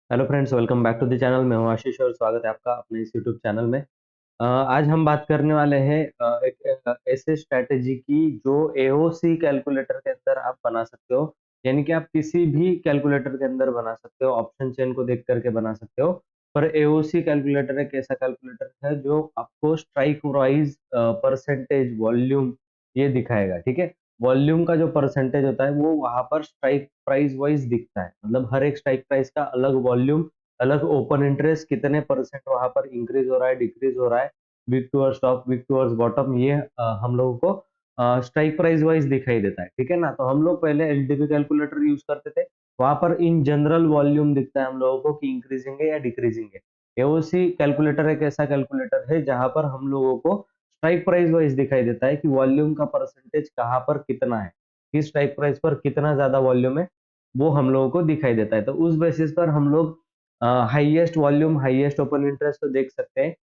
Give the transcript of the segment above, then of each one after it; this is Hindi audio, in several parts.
Hello friends, welcome back to the channel. मैं हूं आशीष और स्वागत है आपका अपने इस यूट्यूब चैनल में। आज हम बात करने वाले हैं एक ऐसे स्ट्रैटेजी की जो एओसी कैलकुलेटर के अंदर आप बना सकते हो। यानी कि आप किसी भी कैलकुलेटर के अंदर बना सकते हो, ऑप्शन चेन को देख करके बना सकते हो। पर एओसी कैलकुलेटर एक ऐसा कैलकुलेटर है जो आपको स्ट्राइक वाइज परसेंटेज वॉल्यूम ये दिखाएगा। ठीक है, वॉल्यूम का जो परसेंटेज होता है वो वहां पर स्ट्राइक प्राइस वाइज दिखता है। मतलब हर एक स्ट्राइक प्राइस का अलग वॉल्यूम, अलग ओपन इंटरेस्ट, कितने परसेंट वहां पर इंक्रीज हो रहा है, डिक्रीज हो रहा है, week towards top, week towards bottom, ये हम लोगों को स्ट्राइक प्राइस वाइज दिखाई देता है। ठीक है ना। तो हम लोग पहले एलडीपी कैलकुलेटर यूज करते थे, वहां पर इन जनरल वॉल्यूम दिखता है हम लोगों को कि इंक्रीजिंग है या डिक्रीजिंग है। एओसी कैलकुलेटर एक ऐसा कैलकुलेटर है जहां पर हम लोगों को स्ट्राइक प्राइस वाइज दिखाई देता है कि वॉल्यूम का परसेंटेज कहाँ पर कितना है, किस स्ट्राइक प्राइस पर कितना ज्यादा वॉल्यूम है, वो हम लोगों को दिखाई देता है। तो उस बेसिस पर हम लोग highest volume, highest open interest तो देख सकते हैं।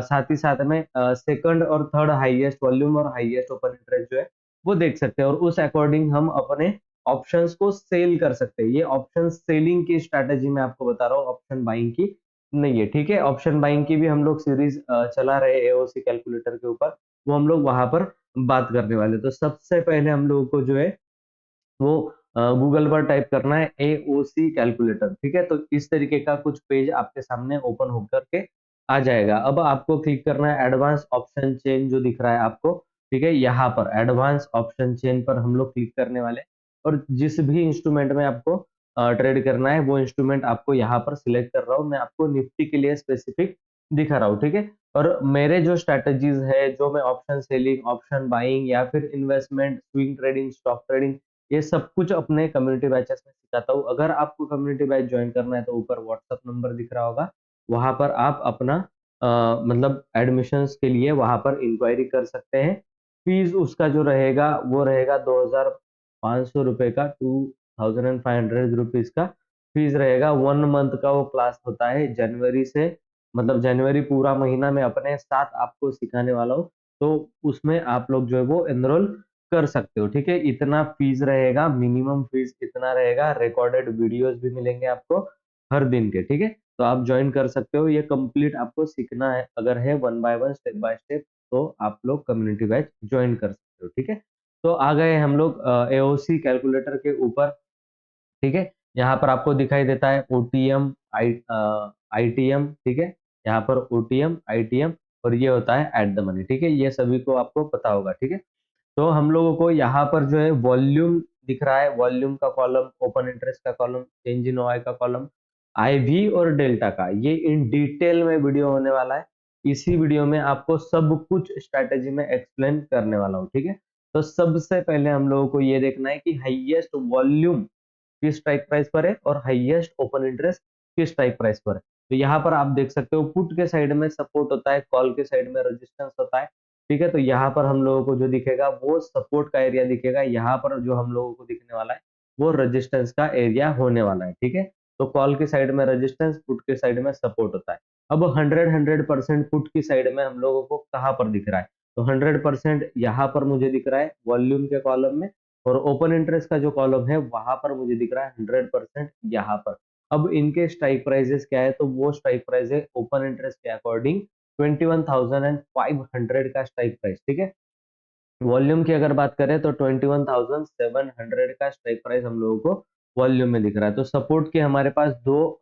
साथ ही साथ में सेकंड और थर्ड हाईएस्ट वॉल्यूम और हाईएस्ट ओपन इंटरेस्ट जो है वो देख सकते हैं, और उस अकॉर्डिंग हम अपने ऑप्शंस को सेल कर सकते हैं। ये ऑप्शन सेलिंग की स्ट्रैटेजी मैं आपको बता रहा हूँ, ऑप्शन बाइंग की नहीं है। ठीक है, ऑप्शन बाइंग की भी हम लोग सीरीज चला रहे एओसी कैलकुलेटर के ऊपर, वो हम लोग वहां पर बात करने वाले। तो सबसे पहले हम लोगों को जो है वो गूगल पर टाइप करना है एओसी कैलकुलेटर। ठीक है, तो इस तरीके का कुछ पेज आपके सामने ओपन होकर के आ जाएगा। अब आपको क्लिक करना है एडवांस ऑप्शन चेन जो दिख रहा है आपको। ठीक है, यहाँ पर एडवांस ऑप्शन चेन पर हम लोग क्लिक करने वाले हैं, और जिस भी इंस्ट्रूमेंट में आपको ट्रेड करना है वो इंस्ट्रूमेंट आपको यहाँ पर सिलेक्ट कर रहा हूँ। मैं आपको निफ्टी के लिए स्पेसिफिक दिखा रहा हूँ। ठीक है, और मेरे जो स्ट्रेटेजीज है, जो मैं ऑप्शन सेलिंग, ऑप्शन बाइंग या फिर investment, swing trading, stock trading, ये सब कुछ अपने कम्युनिटी बैचेस में सिखाता हूँ। अगर आपको कम्युनिटी बैच ज्वाइन करना है तो ऊपर व्हाट्सएप नंबर दिख रहा होगा, वहां पर आप अपना मतलब एडमिशन्स के लिए वहां पर इंक्वायरी कर सकते हैं। फीस उसका जो रहेगा वो रहेगा 2500 रुपए का, 2500 रुपीज का फीस रहेगा। 1 मंथ का वो क्लास होता है, जनवरी से, मतलब जनवरी पूरा महीना में अपने साथ आपको सिखाने वाला हूँ। तो उसमें आप लोग जो है वो एनरोल कर सकते हो। ठीक है, इतना फीस रहेगा, मिनिमम फीस इतना रहेगा। रिकॉर्डेड वीडियोस भी मिलेंगे आपको हर दिन के। ठीक है, तो आप ज्वाइन कर सकते हो। ये कंप्लीट आपको सीखना है अगर है, one by one, step by step, तो आप लोग कम्युनिटी बैच ज्वाइन कर सकते हो। ठीक है, तो आ गए हम लोग एओसी कैलकुलेटर के ऊपर। ठीक है, यहाँ पर आपको दिखाई देता है ओटीएम, आईटीएम। ठीक है, यहाँ पर ओटीएम, आईटीएम, और ये होता है एट द मनी। ठीक है, ये सभी को आपको पता होगा। ठीक है, तो हम लोगों को यहाँ पर जो है वॉल्यूम दिख रहा है, वॉल्यूम का कॉलम, ओपन इंटरेस्ट का कॉलम, चेंज इन ओआई का कॉलम, आईवी और डेल्टा का, ये इन डिटेल में वीडियो होने वाला है। इसी वीडियो में आपको सब कुछ स्ट्रैटेजी में एक्सप्लेन करने वाला हूँ। ठीक है, तो सबसे पहले हम लोगों को ये देखना है कि हाईएस्ट वॉल्यूम किस स्ट्राइक प्राइस पर है और हाईएस्ट ओपन इंटरेस्ट किस स्ट्राइक प्राइस पर है। तो यहाँ पर आप देख सकते हो पुट के साइड में सपोर्ट होता है, कॉल के साइड में रेजिस्टेंस होता है। ठीक है, तो यहाँ पर हम लोगों को जो दिखेगा वो सपोर्ट का एरिया दिखेगा, यहाँ पर जो हम लोगों को दिखने वाला है वो रेजिस्टेंस का एरिया होने वाला है। ठीक है, तो कॉल के साइड में रेजिस्टेंस, पुट के साइड में सपोर्ट होता है। अब 100% पुट की साइड में हम लोगों को कहाँ पर दिख रहा है, तो 100% यहाँ पर मुझे दिख रहा है वॉल्यूम के कॉलम में, और ओपन इंटरेस्ट का जो कॉलम है वहां पर मुझे दिख रहा है 100% यहाँ पर। अब इनके स्ट्राइक प्राइसेस क्या है, तो वो स्ट्राइक प्राइस है ओपन इंटरेस्ट के अकॉर्डिंग 21,500 का स्ट्राइक प्राइस। ठीक है, वॉल्यूम की अगर बात करें तो 21,700 का स्ट्राइक प्राइस हम लोगों को वॉल्यूम में दिख रहा है। तो सपोर्ट के हमारे पास दो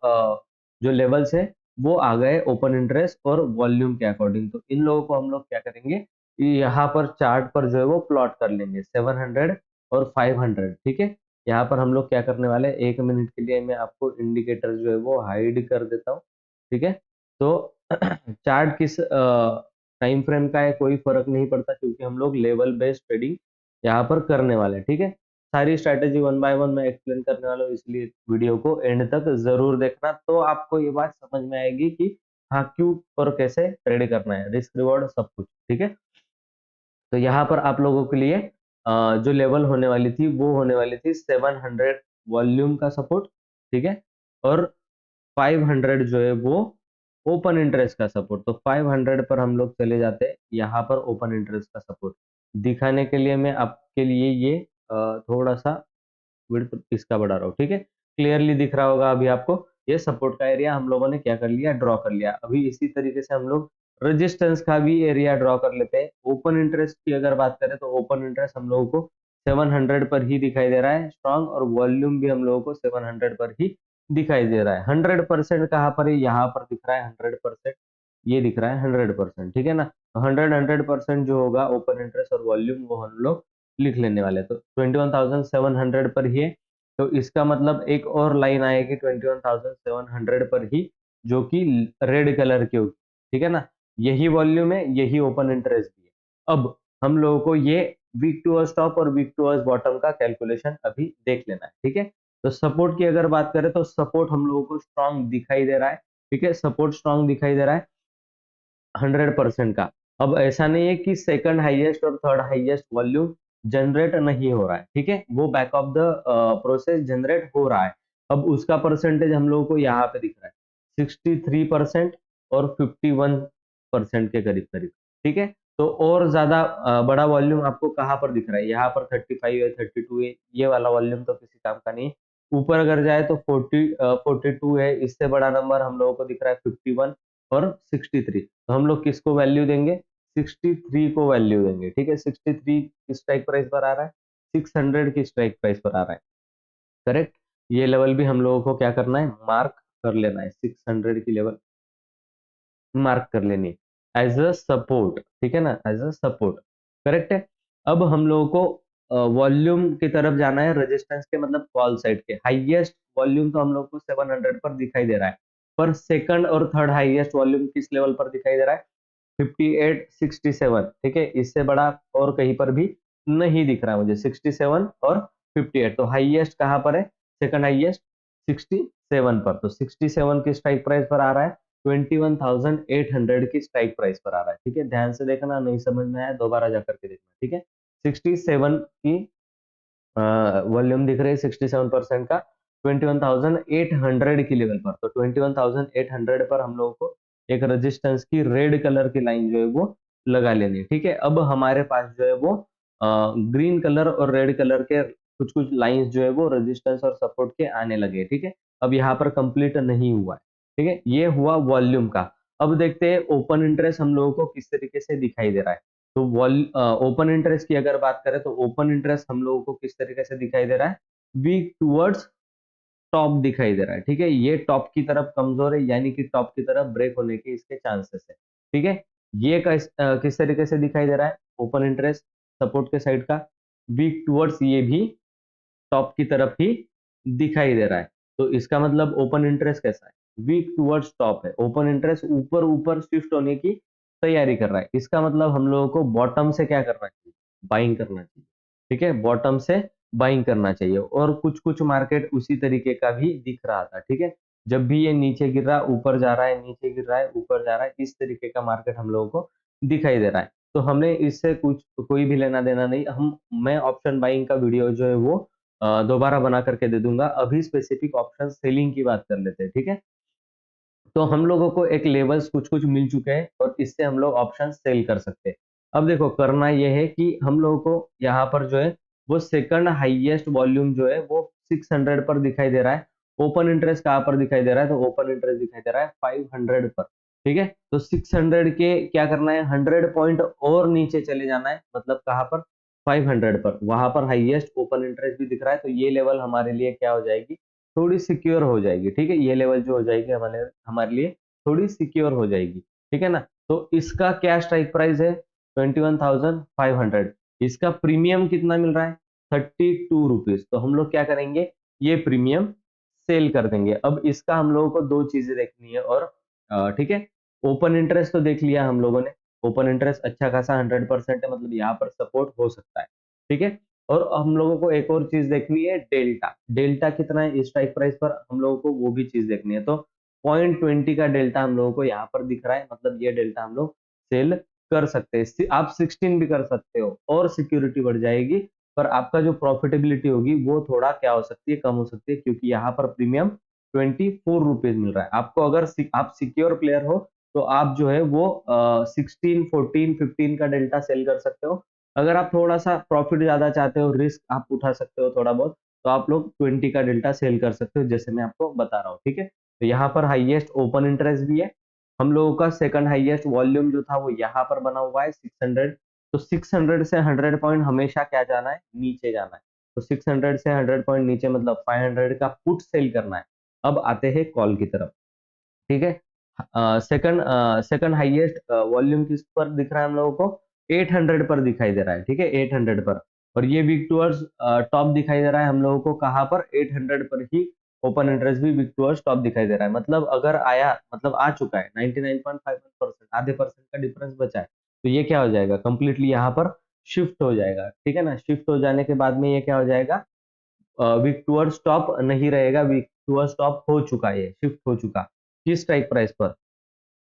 जो लेवल्स है वो आ गए ओपन इंटरेस्ट और वॉल्यूम के अकॉर्डिंग। तो इन लोगों को हम लोग क्या करेंगे कि यहाँ पर चार्ट पर जो है वो प्लॉट कर लेंगे 700 और 500। ठीक है, यहाँ पर हम लोग क्या करने वाले हैं, 1 मिनट के लिए मैं आपको इंडिकेटर जो है वो हाइड कर देता हूँ। ठीक है, तो चार्ट किस टाइम फ्रेम का है कोई फर्क नहीं पड़ता, क्योंकि हम लोग लेवल बेस्ड ट्रेडिंग यहाँ पर करने वाले हैं। ठीक है, सारी स्ट्रैटेजी वन बाय वन मैं एक्सप्लेन करने वाला हूँ, इसलिए वीडियो को एंड तक जरूर देखना, तो आपको ये बात समझ में आएगी कि हाँ क्यों और कैसे ट्रेड करना है, रिस्क रिवॉर्ड सब कुछ। ठीक है, तो यहाँ पर आप लोगों के लिए जो लेवल होने वाली थी वो होने वाली थी 700 वॉल्यूम का सपोर्ट। ठीक है, और 500 जो है वो ओपन इंटरेस्ट का सपोर्ट। तो 500 पर हम लोग चले जाते हैं, यहाँ पर ओपन इंटरेस्ट का सपोर्ट दिखाने के लिए मैं आपके लिए ये थोड़ा सा विड्थ इसका बढ़ा रहा हूँ। ठीक है, क्लियरली दिख रहा होगा अभी आपको। ये सपोर्ट का एरिया हम लोगों ने क्या कर लिया, ड्रॉ कर लिया। अभी इसी तरीके से हम लोग रेजिस्टेंस का भी एरिया ड्रॉ कर लेते हैं। ओपन इंटरेस्ट की अगर बात करें तो ओपन इंटरेस्ट हम लोगों को 700 पर ही दिखाई दे रहा है स्ट्रॉन्ग, और वॉल्यूम भी हम लोगों को 700 पर ही दिखाई दे रहा है। 100% कहाँ पर है, यहाँ पर दिख रहा है 100%, ये दिख रहा है 100%, ठीक है ना। तो 100% जो होगा ओपन इंटरेस्ट और वॉल्यूम वो हम लोग लिख लेने वाले हैं। तो 21,700 पर ही है, तो इसका मतलब एक और लाइन आएगी 21,700 पर ही, जो कि रेड कलर की होगी, ठीक है ना। यही वॉल्यूम है, यही ओपन इंटरेस्ट भी है। अब हम लोगों को ये वीक टू अर्स टॉप और वीक टू अर्स बॉटम का कैलकुलेशन अभी देख लेना है, ठीक है। तो सपोर्ट की अगर बात करें तो सपोर्ट हम लोगों को स्ट्रांग दिखाई दे रहा है, ठीक है, सपोर्ट स्ट्रांग दिखाई दे रहा है 100% का। अब ऐसा नहीं है कि सेकंड हाईएस्ट और थर्ड हाईएस्ट वॉल्यूम जनरेट नहीं हो रहा है, ठीक है, वो back of the process generate हो रहा है। अब उसका परसेंटेज हम लोगों को यहाँ पे दिख रहा है 63% और 51% के करीब करीब, ठीक है। तो और ज्यादा बड़ा वॉल्यूम आपको कहाँ पर दिख रहा है, यहाँ पर 35 है, 32 है, ये वाला वॉल्यूम तो किसी काम का नहीं है। ऊपर अगर जाए तो 42 है, इससे बड़ा नंबर हम लोगों को दिख रहा है 51 और 63। तो हम लोग किसको वैल्यू देंगे, 63 को वैल्यू देंगे, ठीक है। 63 किस स्ट्राइक प्राइस पर आ रहा है, 600 की स्ट्राइक प्राइस पर आ रहा है, करेक्ट। ये लेवल भी हम लोगों को क्या करना है, मार्क कर लेना है, 600 की लेवल मार्क कर लेनी है एज अ सपोर्ट, ठीक है ना, एज अ सपोर्ट, करेक्ट है। अब हम लोगों को वॉल्यूम की तरफ जाना है, रेजिस्टेंस के मतलब कॉल साइड के हाईएस्ट वॉल्यूम तो हम लोग को 700 पर दिखाई दे रहा है, पर सेकंड और थर्ड हाईएस्ट वॉल्यूम किस लेवल पर दिखाई दे रहा है, 58, 67, ठीक है। इससे बड़ा और कहीं पर भी नहीं दिख रहा है मुझे, 67 और 58। तो हाईएस्ट कहाँ पर है, सेकंड हाईएस्ट 67 पर, तो 67 की स्ट्राइक प्राइस पर आ रहा है, 21,800 की स्ट्राइक प्राइस पर आ रहा है, ठीक है। ध्यान से देखना, नहीं समझ में आया दोबारा जाकर के देखना, ठीक है। 67 की वॉल्यूम दिख रही है 67% का 21,800 की लेवल पर, तो 21,800 पर हम लोगों को एक रेजिस्टेंस की रेड कलर की लाइन जो है वो लगा लेनी है, ठीक है। अब हमारे पास जो है वो ग्रीन कलर और रेड कलर के कुछ कुछ लाइंस जो है वो रेजिस्टेंस और सपोर्ट के आने लगे, ठीक है। अब यहाँ पर कंप्लीट नहीं हुआ है, ठीक है, ये हुआ वॉल्यूम का। अब देखते हैं ओपन इंटरेस्ट हम लोगों को किस तरीके से दिखाई दे रहा है। तो ओपन इंटरेस्ट की अगर बात करें तो ओपन इंटरेस्ट हम लोगों को किस तरीके से दिखाई दे रहा है, वीक टूवर्ड्स टॉप दिखाई दे रहा है, ठीक है। ये टॉप की तरफ कमजोर है, यानी कि टॉप की तरफ ब्रेक होने के इसके चांसेस है, ठीक है। ये किस तरीके से दिखाई दे रहा है, ओपन इंटरेस्ट सपोर्ट के साइड का वीक टूवर्ड्स, ये भी टॉप की तरफ ही दिखाई दे रहा है। तो इसका मतलब ओपन इंटरेस्ट कैसा है, वीक टुवर्ड्स टॉप है, ओपन इंटरेस्ट ऊपर ऊपर शिफ्ट होने की तैयारी कर रहा है। इसका मतलब हम लोगों को बॉटम से क्या करना चाहिए, बाइंग करना चाहिए, ठीक है, बॉटम से बाइंग करना चाहिए। और कुछ कुछ मार्केट उसी तरीके का भी दिख रहा था, ठीक है। जब भी ये नीचे गिर रहा है ऊपर जा रहा है, नीचे गिर रहा है ऊपर जा रहा है, इस तरीके का मार्केट हम लोगों को दिखाई दे रहा है। तो हमें इससे कुछ कोई भी लेना देना नहीं। मैं ऑप्शन बाइंग का वीडियो जो है वो दोबारा बना करके दे दूंगा। अभी स्पेसिफिक ऑप्शन सेलिंग की बात कर लेते हैं, ठीक है। तो हम लोगों को एक लेवल्स कुछ कुछ मिल चुके हैं और इससे हम लोग ऑप्शन सेल कर सकते हैं। अब देखो करना यह है कि हम लोगों को यहाँ पर जो है वो सेकंड हाईएस्ट वॉल्यूम जो है वो 600 पर दिखाई दे रहा है। ओपन इंटरेस्ट कहाँ पर दिखाई दे रहा है, तो ओपन इंटरेस्ट दिखाई दे रहा है 500 पर, ठीक है। तो 600 के क्या करना है, 100 पॉइंट और नीचे चले जाना है, मतलब कहाँ पर, 500 पर, वहां पर हाईएस्ट ओपन इंटरेस्ट भी दिख रहा है। तो ये लेवल हमारे लिए क्या हो जाएगी, थोड़ी सिक्योर हो जाएगी, ठीक है। ये लेवल जो हो जाएगी हमारे हमारे लिए थोड़ी सिक्योर हो जाएगी, ठीक है ना। तो इसका क्या स्ट्राइक प्राइस है, 21,500। इसका प्रीमियम कितना मिल रहा है, 32 रुपीज। तो हम लोग क्या करेंगे, ये प्रीमियम सेल कर देंगे। अब इसका हम लोगों को दो चीजें देखनी है, और ठीक है, ओपन इंटरेस्ट तो देख लिया हम लोगों ने, ओपन इंटरेस्ट अच्छा खासा 100% है, मतलब यहाँ पर सपोर्ट हो सकता है, ठीक है। और हम लोगों को एक और चीज देखनी है, डेल्टा, डेल्टा कितना है इस स्ट्राइक प्राइस पर, हम लोगों को वो भी चीज देखनी है। तो 0.20 का डेल्टा हम लोगों को यहाँ पर दिख रहा है, मतलब ये डेल्टा हम लोग सेल कर सकते हैं। आप 16 भी कर सकते हो और सिक्योरिटी बढ़ जाएगी, पर आपका जो प्रॉफिटेबिलिटी होगी वो थोड़ा क्या हो सकती है, कम हो सकती है, क्योंकि यहाँ पर प्रीमियम 24 रुपीज मिल रहा है आपको। अगर आप सिक्योर प्लेयर हो तो आप जो है वो 16, 14, 15 का डेल्टा सेल कर सकते हो। अगर आप थोड़ा सा प्रॉफिट ज्यादा चाहते हो, रिस्क आप उठा सकते हो थोड़ा बहुत, तो आप लोग 20 का डेल्टा सेल कर सकते हो, जैसे मैं आपको बता रहा हूँ, ठीक है। तो यहाँ पर हाईएस्ट ओपन इंटरेस्ट भी है। हम लोगों का सेकंड हाईएस्ट वॉल्यूम जो था वो यहाँ पर बना हुआ है 600। तो 600 से 100 पॉइंट हमेशा क्या जाना है, नीचे जाना है। तो 600 से 100 पॉइंट नीचे मतलब 500 का पुट सेल करना है। अब आते हैं कॉल की तरफ, ठीक है। सेकंड हाईएस्ट वॉल्यूम किस पर दिख रहा है हम लोगों को, 800 पर दिखाई दे रहा है, ठीक है, 800 पर। और ये वीक टूअर्स टॉप दिखाई दे रहा है हम लोगों को कहाँ पर, 800 पर ही ओपन इंटरेस्ट भी वीक टूअर्स टॉप दिखाई दे रहा है। मतलब अगर आया, मतलब आ चुका है 99.51%, आधे परसेंट का डिफरेंस बचा है, तो ये क्या हो जाएगा, कंप्लीटली यहाँ पर शिफ्ट हो जाएगा, ठीक है ना। शिफ्ट हो जाने के बाद में ये क्या हो जाएगा, वीक टूअर्स स्टॉप नहीं रहेगा, वीक टूअर्स स्टॉप हो चुका है, शिफ्ट हो चुका। किस स्ट्राइक प्राइस पर,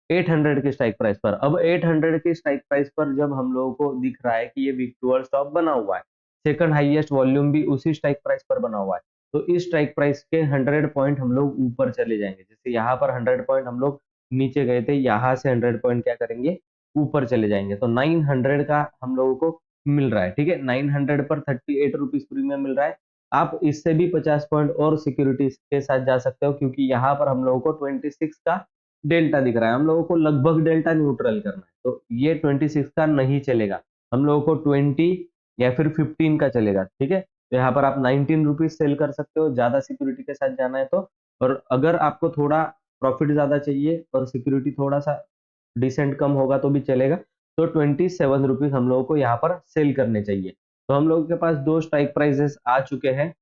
800 के स्ट्राइक प्राइस पर। अब 800 के स्ट्राइक प्राइस पर जब हम लोगों को दिख रहा है कि ये वीक टूअर्स टॉप बना हुआ है, सेकंड हाईएस्ट वॉल्यूम भी उसी स्ट्राइक प्राइस पर बना हुआ है, तो इस स्ट्राइक प्राइस के 100 पॉइंट हम लोग ऊपर चले जाएंगे। जैसे यहाँ पर 100 पॉइंट हम लोग नीचे गए थे, यहाँ से 100 पॉइंट क्या करेंगे, ऊपर चले जाएंगे। तो 900 का हम लोगों को मिल रहा है, ठीक है, 900 पर 38 रुपीज प्रीमियम मिल रहा है। आप इससे भी 50 पॉइंट और सिक्योरिटी के साथ जा सकते हो, क्योंकि यहाँ पर हम लोगों को 26 का डेल्टा दिख रहा है, हम लोगों को लगभग डेल्टा न्यूट्रल करना है। तो ये 26 का नहीं चलेगा, हम लोगों को 20 या फिर 15 का चलेगा, ठीक है। तो यहाँ पर आप 19 रुपीज सेल कर सकते हो, ज्यादा सिक्योरिटी के साथ जाना है तो। और अगर आपको थोड़ा प्रॉफिट ज्यादा चाहिए और सिक्योरिटी थोड़ा सा डिसेंट कम होगा तो भी चलेगा, तो 27 रुपीज हम लोगों को यहाँ पर सेल करने चाहिए। तो हम लोगों के पास दो स्ट्राइक प्राइसेस आ चुके हैं,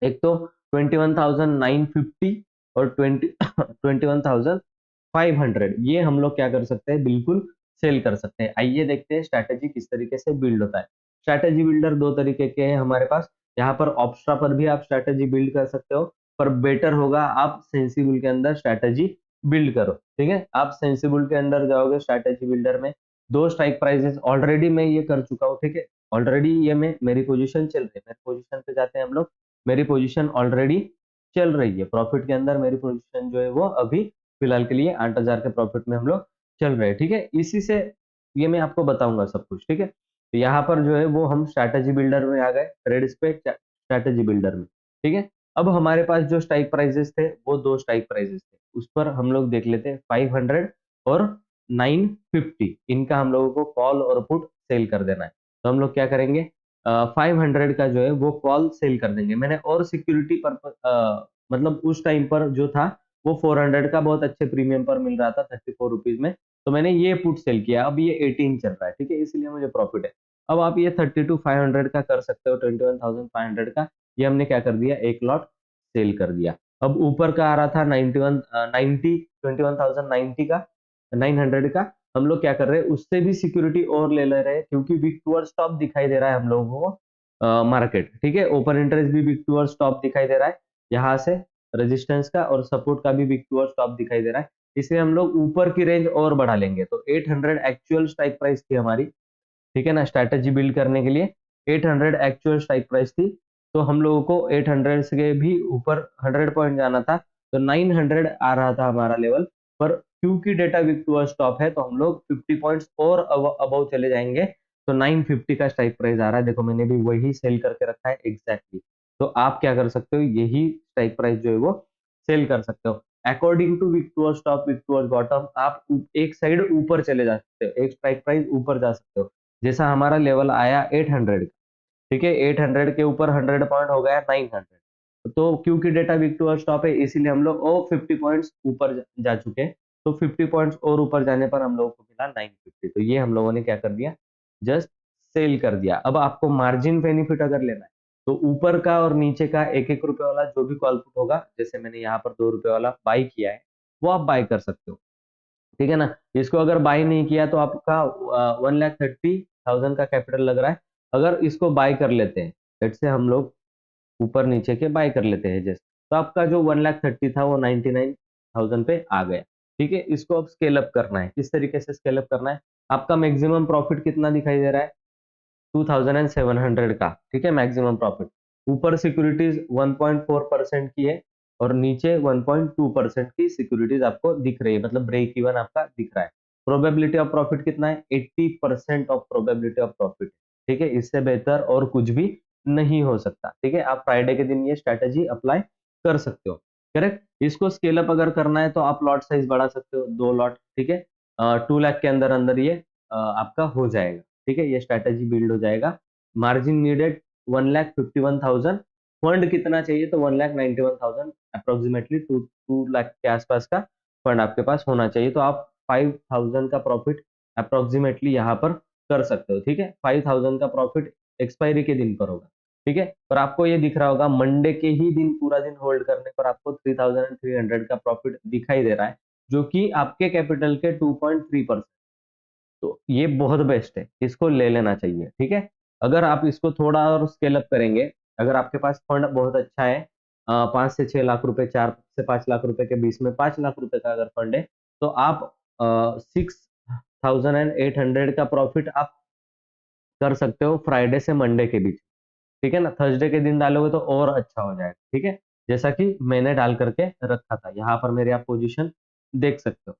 एक तो 21,950 और 21,500, ये हम लोग क्या कर सकते हैं, बिल्कुल सेल कर सकते हैं। आइए देखते हैं स्ट्रैटेजी किस तरीके से बिल्ड होता है। स्ट्रैटेजी बिल्डर दो तरीके के हैं हमारे पास। यहाँ पर ऑप्स्ट्रा पर भी आप स्ट्रैटेजी बिल्ड कर सकते हो, पर बेटर होगा आप सेंसिबल के अंदर स्ट्रैटेजी बिल्ड करो, ठीक है। आप सेंसिबल के अंदर जाओगे स्ट्रैटेजी बिल्डर में, दो स्ट्राइक प्राइसेस ऑलरेडी मैं ये कर चुका हूँ, ठीक है। ऑलरेडी ये मैं, मेरी पोजीशन चल रही है, मेरी पोजीशन पे जाते हैं हम लोग। मेरी पोजीशन ऑलरेडी चल रही है प्रॉफिट के अंदर, मेरी पोजीशन जो है वो अभी फिलहाल के लिए 8,000 के प्रॉफिट में हम लोग चल रहे हैं, ठीक है। इसी से ये मैं आपको बताऊंगा सब कुछ, ठीक है। तो यहाँ पर जो है वो हम स्ट्रैटेजी बिल्डर में आ गए, ट्रेड पे स्ट्रैटेजी बिल्डर में, ठीक है। अब हमारे पास जो स्ट्राइक प्राइजेस थे वो दो स्ट्राइक प्राइजेस थे, उस पर हम लोग देख लेते हैं। 500 और 950, इनका हम लोगों को कॉल और पुट सेल कर देना है। तो हम लोग क्या करेंगे, 500 का जो है वो कॉल सेल कर देंगे। मैंने और सिक्योरिटी पर मतलब उस टाइम पर जो था वो 400 का बहुत अच्छे प्रीमियम पर मिल रहा था 34 रुपीज में, तो मैंने ये पुट सेल किया। अब ये 18 चल रहा है, ठीक है, इसलिए मुझे प्रॉफिट है। अब आप ये 32,500 का कर सकते हो, 21,500 का, ये हमने क्या कर दिया, एक लॉट सेल कर दिया। अब ऊपर का आ रहा था 91 90 21,090 का, 900 का, हम लोग क्या कर रहे हैं, उससे भी सिक्योरिटी और ले ले रहे हैं, क्योंकि वीक टूअर्स स्टॉप दिखाई दे रहा है हम लोगों को मार्केट, ठीक है। ओपन इंटरेस्ट भी वीक टूअर्स स्टॉप दिखाई दे रहा है, यहाँ से रेजिस्टेंस का और सपोर्ट का भी वीक टूअर्स स्टॉप दिखाई दे रहा है, इसलिए हम लोग ऊपर की रेंज और बढ़ा लेंगे। तो 800 एक्चुअल स्ट्राइक प्राइस थी हमारी, ठीक है ना, स्ट्रैटेजी बिल्ड करने के लिए 800 एक्चुअल स्ट्राइक प्राइस थी। तो हम लोगों को 800 से भी ऊपर 100 पॉइंट जाना था, तो 900 आ रहा था हमारा लेवल। पर क्योंकि डेटा वीक टू स्टॉप है, तो हम लोग 50 पॉइंट्स और अबव चले जाएंगे। तो 950 का स्ट्राइक प्राइस आ रहा है, देखो मैंने भी वही सेल करके रखा है एग्जैक्टली। तो आप क्या कर सकते हो, यही स्ट्राइक प्राइस जो है वो सेल कर सकते हो according to week to top, week to bottom. आप एक साइड ऊपर चले जा सकते हो, एक स्ट्राइक प्राइस ऊपर जा सकते हो। जैसा हमारा लेवल आया 800, ठीक है, 800 के ऊपर 100 पॉइंट हो गया 900। तो क्योंकि डेटा वीक टू स्टॉप है, इसीलिए हम लोग ओ 50 पॉइंट्स ऊपर जा चुके हैं। तो 50 पॉइंट्स और ऊपर जाने पर हम लोगों को मिला 950, तो ये हम लोगों ने क्या कर दिया, जस्ट सेल कर दिया। अब आपको मार्जिन बेनिफिट अगर लेना है, तो ऊपर का और नीचे का एक एक रुपए वाला जो भी कॉल पुट होगा, जैसे मैंने यहाँ पर 2 रुपए वाला बाई किया है, वो आप बाई कर सकते हो, ठीक है ना। इसको अगर बाय नहीं किया तो आपका 1,30,000 का कैपिटल लग रहा है। अगर इसको बाय कर लेते हैं, लेट्स से हम लोग ऊपर नीचे के बाय कर लेते हैं जस्ट, तो आपका जो 1,30,000 था वो 99,000 पे आ गया, ठीक है। इसको अब स्केल अप करना है, किस तरीके से स्केल अप करना है, आपका मैक्सिमम प्रॉफिट कितना दिखाई दे रहा है, 2,700 का, ठीक है, मैक्सिमम प्रॉफिट। ऊपर सिक्योरिटीज 1.4% की है और नीचे 1.2% की सिक्योरिटीज आपको दिख रही है, मतलब ब्रेक इवन आपका दिख रहा है। प्रोबेबिलिटी ऑफ प्रॉफिट कितना है, 80% ऑफ प्रोबेबिलिटी ऑफ प्रॉफिट, ठीक है। इससे बेहतर और कुछ भी नहीं हो सकता, ठीक है। आप फ्राइडे के दिन ये स्ट्रैटेजी अप्लाई कर सकते हो। करेक्ट। इसको स्केल अप अगर करना है तो आप लॉट साइज बढ़ा सकते हो, 2 लॉट, ठीक है। 2 लाख के अंदर अंदर ये आपका हो जाएगा, ठीक है, ये स्ट्रैटेजी बिल्ड हो जाएगा। Margin needed 1,51,000। फंड कितना चाहिए, तो 1,91,000 अप्रोक्सीमेटली, 2 लाख के आसपास का फंड आपके पास होना चाहिए, तो आप 5,000 का प्रॉफिट अप्रोक्सीमेटली यहाँ पर कर सकते हो, ठीक है। 5,000 का प्रॉफिट एक्सपायरी के दिन पर होगा, ठीक है। पर आपको ये दिख रहा होगा मंडे के ही दिन पूरा दिन होल्ड करने पर आपको 3,300 का प्रॉफिट दिखाई दे रहा है, जो कि आपके कैपिटल के 2.3%। तो ये बहुत बेस्ट है, इसको ले लेना चाहिए, ठीक है। अगर आप इसको थोड़ा और स्केल अप करेंगे, अगर आपके पास फंड बहुत अच्छा है, 5 से 6 लाख रुपए, 4 से 5 लाख रुपए के बीच में 5 लाख रुपए का अगर फंड है, तो आप 6,800 का प्रॉफिट आप कर सकते हो फ्राइडे से मंडे के बीच, ठीक है ना। थर्सडे के दिन डालोगे तो और अच्छा हो जाएगा, ठीक है। जैसा कि मैंने डाल करके रखा था, यहाँ पर मेरी आप पोजीशन देख सकते हो,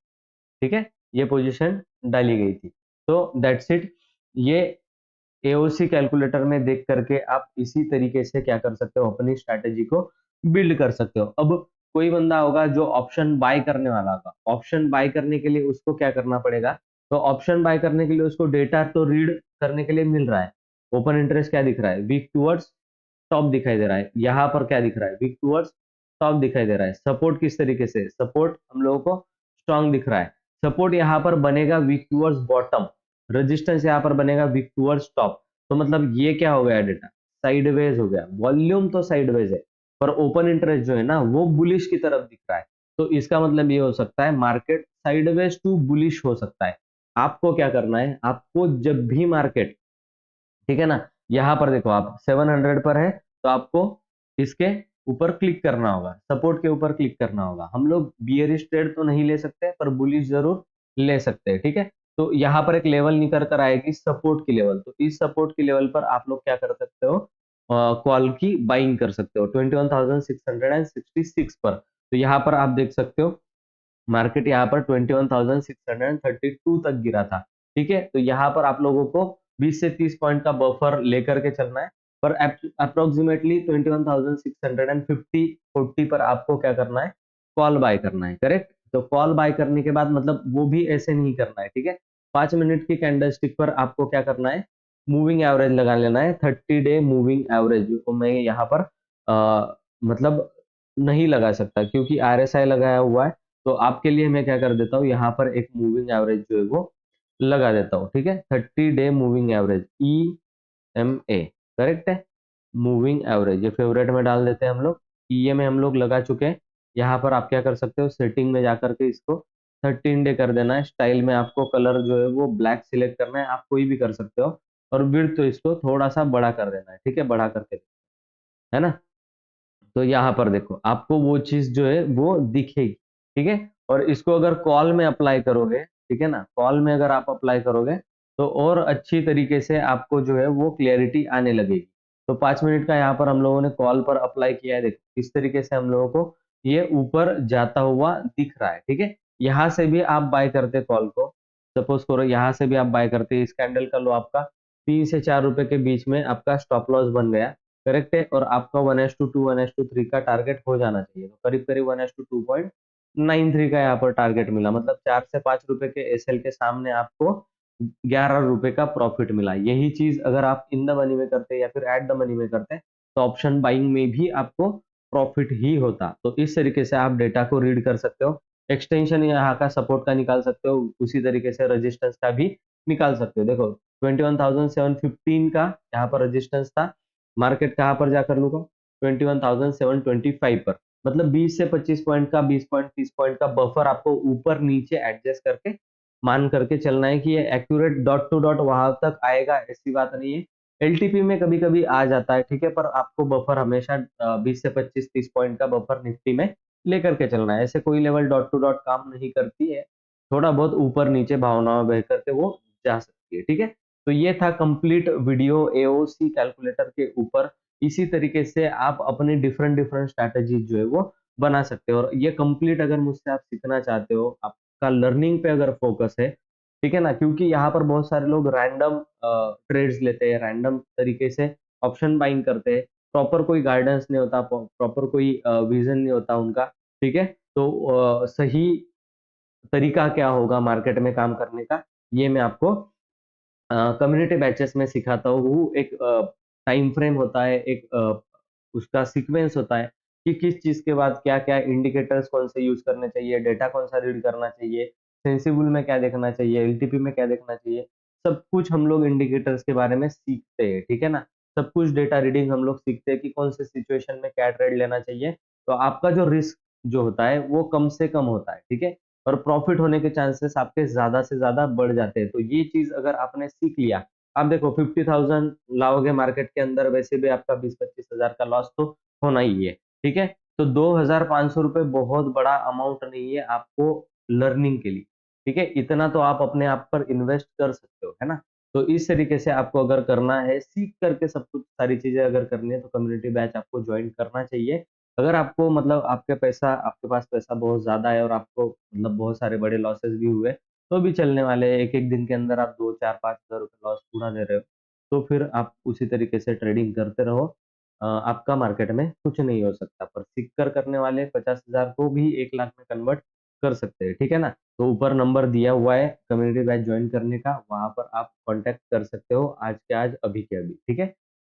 ठीक है। ये पोजीशन डाली गई थी, तो दैट्स इट। ये एओसी कैलकुलेटर में देख करके आप इसी तरीके से क्या कर सकते हो, अपनी स्ट्रैटेजी को बिल्ड कर सकते हो। अब कोई बंदा होगा जो ऑप्शन बाय करने वाला होगा, ऑप्शन बाय करने के लिए उसको क्या करना पड़ेगा, तो ऑप्शन बाय करने के लिए उसको डेटा तो रीड करने के लिए मिल रहा है। ओपन इंटरेस्ट क्या दिख रहा है, वीक टूवर्ड्स टॉप दिखाई दे रहा है। यहाँ पर क्या दिख रहा है, वीक टूवर्ड्स टॉप दिखाई दे रहा है। सपोर्ट किस तरीके से, सपोर्ट हम लोगों को स्ट्रांग दिख रहा है। सपोर्ट यहाँ पर बनेगा वीक टूवर्ड्स बॉटम, रेजिस्टेंस यहाँ पर बनेगा वीक टूवर्ड्स टॉप। तो मतलब ये क्या हो गया डेटा, साइडवेज हो गया। वॉल्यूम तो साइडवेज है, पर ओपन इंटरेस्ट जो है ना वो बुलिश की तरफ दिख रहा है। तो इसका मतलब ये हो सकता है मार्केट साइडवेज टू बुलिश हो सकता है। आपको क्या करना है, आपको जब भी मार्केट, ठीक है ना, यहाँ पर देखो आप 700 पर है, तो आपको इसके ऊपर क्लिक करना होगा, सपोर्ट के ऊपर क्लिक करना होगा। हम लोग बियरिश ट्रेड तो नहीं ले सकते, पर बुलिश जरूर ले सकते हैं, ठीक है। तो यहाँ पर एक लेवल निकल कर आएगी सपोर्ट की लेवल, तो इस सपोर्ट की लेवल पर आप लोग क्या कर सकते हो, कॉल की बाइंग कर सकते हो 21,666 पर। तो यहाँ पर आप देख सकते हो मार्केट यहाँ पर 21,632 तक गिरा था, ठीक है। तो यहाँ पर आप लोगों को 20 से 30 पॉइंट का बफर लेकर के चलना है, पर अप्रोक्सीमेटली 21,650 40 पर आपको क्या करना है, कॉल बाय करना है, करेक्ट। तो कॉल बाय करने के बाद मतलब वो भी ऐसे नहीं करना है, ठीक है। 5 मिनट की कैंडलस्टिक पर आपको क्या करना है, मूविंग एवरेज लगा लेना है, 30 डे मूविंग एवरेज, जो मैं यहाँ पर मतलब नहीं लगा सकता क्योंकि आरएसआई लगाया हुआ है। तो आपके लिए मैं क्या कर देता हूँ, यहाँ पर एक मूविंग एवरेज जो है वो लगा देता हूँ, ठीक है। 30 day moving average, EMA, correct है। मूविंग एवरेज ये फेवरेट में डाल देते हैं हम लोग, EMA हम लोग लगा चुके हैं। यहाँ पर आप क्या कर सकते हो, सेटिंग में जाकर के इसको 13 डे कर देना है। स्टाइल में आपको कलर जो है वो ब्लैक सिलेक्ट करना है, आप कोई भी कर सकते हो। और विड्थ तो इसको थोड़ा सा बड़ा कर देना है, ठीक है, बड़ा करके, है ना। तो यहाँ पर देखो आपको वो चीज जो है वो दिखेगी, ठीक है। और इसको अगर कॉल में अप्लाई करोगे, ठीक है ना, कॉल में अगर आप अप्लाई करोगे तो और अच्छी तरीके से आपको जो है वो क्लियरिटी आने लगेगी। तो 5 मिनट का यहाँ पर हम लोगों ने कॉल पर अप्लाई किया है, देखो इस तरीके से हम लोगों को ये ऊपर जाता हुआ दिख रहा है, ठीक है। यहाँ से भी आप बाय करते कॉल को, सपोज करो यहाँ से भी आप बाय करते, इस कैंडल का लो आपका 3 से 4 रुपए के बीच में आपका स्टॉप लॉस बन गया, करेक्ट है। और आपका 1:2 1:3 का टारगेट हो जाना चाहिए, तो करीब करीब 1:2.93 का यहाँ पर टारगेट मिला, मतलब 4 से 5 रुपए के एसएल के सामने आपको 11 रुपए का प्रॉफिट मिला। यही चीज अगर आप इन द मनी में करते या फिर एट द मनी में करते तो ऑप्शन बाइंग में भी आपको प्रॉफिट ही होता। तो इस तरीके से आप डेटा को रीड कर सकते हो। एक्सटेंशन यहाँ का सपोर्ट का निकाल सकते हो, उसी तरीके से रेजिस्टेंस का भी निकाल सकते हो। देखो 21,715 का यहाँ पर रेजिस्टेंस था, मार्केट कहाँ पर जाकर लूगा, 21,725 पर। मतलब 20 से 25 पॉइंट का, 20 पॉइंट 30 पॉइंट का बफर आपको ऊपर नीचे एडजस्ट करके मान करके चलना है कि ये एक्यूरेट डॉट टू डॉट वहां तक आएगा, ऐसी बात नहीं है। एलटीपी में कभी कभी आ जाता है, ठीक है, पर आपको बफर हमेशा 20 से 25 30 पॉइंट का बफर निफ्टी में लेकर के चलना है। ऐसे कोई level dot to dot com नहीं करती है, थोड़ा बहुत ऊपर नीचे भावनाओं बह करके वो जा सकती है, ठीक है। तो ये था कंप्लीट वीडियो एओसी कैलकुलेटर के ऊपर। इसी तरीके से आप अपनी डिफरेंट डिफरेंट स्ट्रैटेजी जो है वो बना सकते हो। और ये कंप्लीट अगर मुझसे आप सीखना चाहते हो, आपका लर्निंग पे अगर फोकस है, ठीक है ना, क्योंकि यहाँ पर बहुत सारे लोग रैंडम ट्रेड्स लेते हैं, रैंडम तरीके से ऑप्शन बाइंग करते हैं, प्रॉपर कोई गाइडेंस नहीं होता, प्रॉपर कोई विजन नहीं होता उनका। ठीक है? तो सही तरीका क्या होगा मार्केट में काम करने का, ये मैं आपको कम्युनिटी बैचेस में सिखाता हूँ। एक टाइम फ्रेम होता है, एक उसका सीक्वेंस होता है कि किस चीज़ के बाद क्या-क्या इंडिकेटर्स कौन से यूज़ करने चाहिए, डेटा कौन-सा रीड करना चाहिए, सेंसिबल में क्या देखना चाहिए, एलटीपी में क्या देखना चाहिए, सब कुछ हम लोग इंडिकेटर्स के बारे में सीखते हैं, ठीक है ना? सब कुछ डेटा रीडिंग हम लोग सीखते हैं कि कौन से सिचुएशन में क्या ट्रेड लेना चाहिए, तो आपका जो रिस्क जो होता है, वो कम से कम होता है, ठीक है? और प्रॉफिट होने के चांसेस आपके ज़्यादा से ज़्यादा बढ़ जाते हैं। तो ये चीज़ अगर आपने सीख लिया, आप देखो 50,000 लाओगे मार्केट के अंदर, वैसे भी आपका 20-25 हज़ार का लॉस तो होना ही है, ठीक है? तो ₹2,500 बहुत बड़ा अमाउंट नहीं है आपको लर्निंग के लिए, ठीक है? इतना तो आप अपने आप पर इन्वेस्ट कर सकते हो, है ना? तो इस तरीके से आपको अगर करना है, सीख करके सब कुछ सारी चीज़ें अगर करनी है, तो कम्युनिटी बैच आपको जॉइन करना चाहिए। अगर आपको मतलब आपके पास पैसा बहुत ज़्यादा है और आपको मतलब बहुत सारे बड़े लॉसेस भी हुए, तो भी चलने वाले हैं। एक-एक दिन के अंदर आप 2, 4, 5 हज़ार रुपए लॉस उड़ा दे रहे हो, तो फिर आप उसी तरीके से ट्रेडिंग करते रहो। आपका मार्केट में कुछ नहीं हो सकता, पर सीख कर करने वाले 50,000 को भी 1 लाख में कन्वर्ट कर सकते हैं, ठीक है ना? तो ऊपर नंबर दिया हुआ है कम्युनिटी बैच जॉइन करने का, वहाँ पर आप कॉन्टैक्ट कर सकते हो आज के आज, अभी के अभी, ठीक है?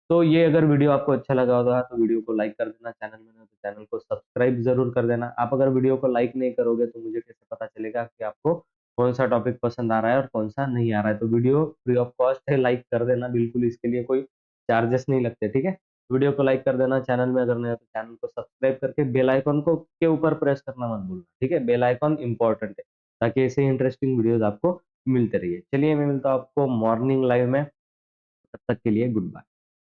तो ये अगर वीडियो आपको अच्छा लगा होगा तो वीडियो को लाइक कर देना, चैनल में नए हो तो चैनल को सब्सक्राइब ज़रूर कर देना। आप अगर वीडियो को लाइक नहीं करोगे तो मुझे कैसे पता चलेगा कि आपको कौन-सा टॉपिक पसंद आ रहा है और कौन-सा नहीं आ रहा है। तो वीडियो फ्री ऑफ कॉस्ट है, लाइक कर देना बिल्कुल, इसके लिए कोई चार्जेस नहीं लगते, ठीक है? वीडियो को लाइक कर देना, चैनल में अगर नए हो तो चैनल को सब्सक्राइब करके बेल आइकन को के ऊपर प्रेस करना मत भूलना, ठीक है? बेल आइकन इम्पोर्टेंट है, ताकि ऐसे ही इंटरेस्टिंग वीडियोज़ आपको मिलते रहिए। चलिए मैं मिलता हूँ आपको मॉर्निंग लाइव में, तब तक के लिए गुड बाय।